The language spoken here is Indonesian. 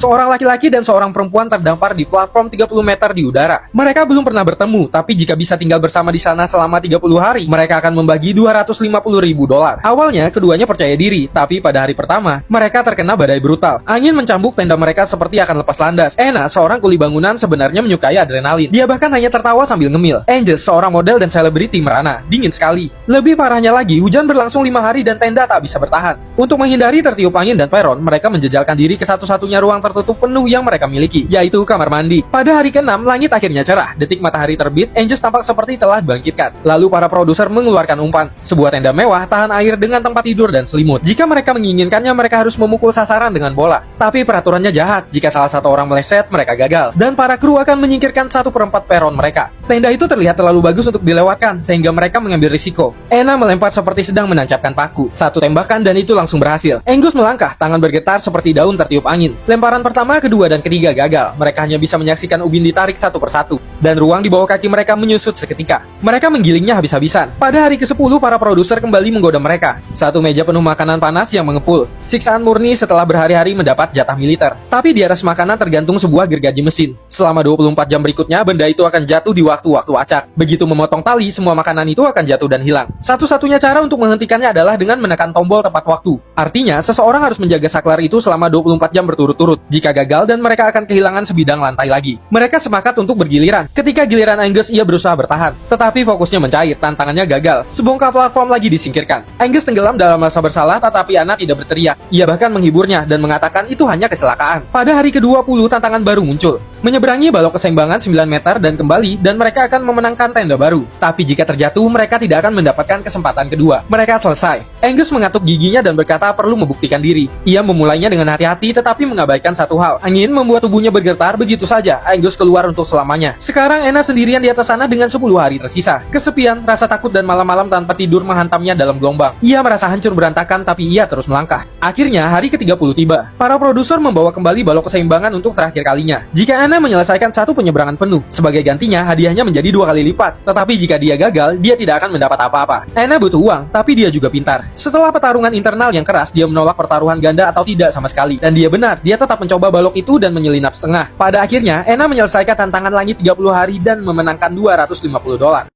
Seorang laki-laki dan seorang perempuan terdampar di platform 30 meter di udara. Mereka belum pernah bertemu, tapi jika bisa tinggal bersama di sana selama 30 hari, mereka akan membagi $250.000. Awalnya, keduanya percaya diri, tapi pada hari pertama, mereka terkena badai brutal. Angin mencambuk tenda mereka seperti akan lepas landas. Anna, seorang kuli bangunan, sebenarnya menyukai adrenalin. Dia bahkan hanya tertawa sambil ngemil. Angel, seorang model dan selebriti, merana. Dingin sekali. Lebih parahnya lagi, hujan berlangsung 5 hari dan tenda tak bisa bertahan. Untuk menghindari tertiup angin dan peron, mereka menjejalkan diri ke satu-satunya ruang tertutup penuh yang mereka miliki, yaitu kamar mandi. Pada hari ke-6, langit akhirnya cerah. Detik matahari terbit, Angel tampak seperti telah dibangkitkan. Lalu para produser mengeluarkan umpan. Sebuah tenda mewah, tahan air dengan tempat tidur dan selimut. Jika mereka menginginkannya, mereka harus memukul sasaran dengan bola. Tapi peraturannya jahat. Jika salah satu orang meleset, mereka gagal. Dan para kru akan menyingkirkan 1/4 peron mereka. Tenda itu terlihat terlalu bagus untuk dilewatkan, sehingga mereka mengambil risiko. Anna melempar seperti sedang menancapkan paku. Satu tembakan dan itu langsung berhasil. Angus melangkah, tangan bergetar seperti daun tertiup angin. Lemparan pertama, kedua, dan ketiga gagal. Mereka hanya bisa menyaksikan ubin ditarik satu persatu. Dan ruang di bawah kaki mereka menyusut seketika. Mereka menggilingnya habis-habisan. Pada hari ke-10, para produser kembali menggoda mereka. Satu meja penuh makanan panas yang mengepul. Siksaan murni setelah berhari-hari mendapat jatah militer. Tapi di atas makanan tergantung sebuah gergaji mesin. Selama 24 jam berikutnya, benda itu akan jatuh di waktu-waktu acak. Begitu memotong tali, semua makanan itu akan jatuh dan hilang. Satu-satunya cara untuk menghentikannya adalah dengan menekan tombol tepat waktu. Artinya, seseorang harus menjaga saklar itu selama 24 jam berturut-turut. Jika gagal, dan mereka akan kehilangan sebidang lantai lagi. Mereka sepakat untuk bergiliran. Ketika giliran Angus, ia berusaha bertahan. Tetapi fokusnya mencair, tantangannya gagal. Sebongkah platform lagi disingkirkan. Angus tenggelam dalam rasa bersalah, tetapi Anna tidak berteriak. Ia bahkan menghiburnya dan mengatakan itu hanya kecelakaan. Pada hari ke-20, tantangan baru muncul. Menyeberangi balok keseimbangan 9 meter dan kembali, dan mereka akan memenangkan tenda baru. Tapi jika terjatuh, mereka tidak akan mendapatkan kesempatan kedua. Mereka selesai. Angus mengatuk giginya dan berkata perlu membuktikan diri. Ia memulainya dengan hati-hati tetapi mengabaikan satu hal. Angin membuat tubuhnya bergetar begitu saja. Angus keluar untuk selamanya. Sekarang Anna sendirian di atas sana dengan 10 hari tersisa. Kesepian, rasa takut dan malam-malam tanpa tidur menghantamnya dalam gelombang. Ia merasa hancur berantakan tapi ia terus melangkah. Akhirnya hari ke-30 tiba. Para produser membawa kembali balok keseimbangan untuk terakhir kalinya. Jika Anna menyelesaikan satu penyeberangan penuh, sebagai gantinya hadiahnya menjadi 2 kali lipat. Tetapi jika dia gagal, dia tidak akan mendapat apa-apa. Anna butuh uang, tapi dia juga pintar. Setelah pertarungan internal yang keras, dia menolak pertaruhan ganda atau tidak sama sekali. Dan dia benar, dia tetap mencoba balok itu dan menyelinap setengah. Pada akhirnya, Anna menyelesaikan tantangan langit 30 hari dan memenangkan $250.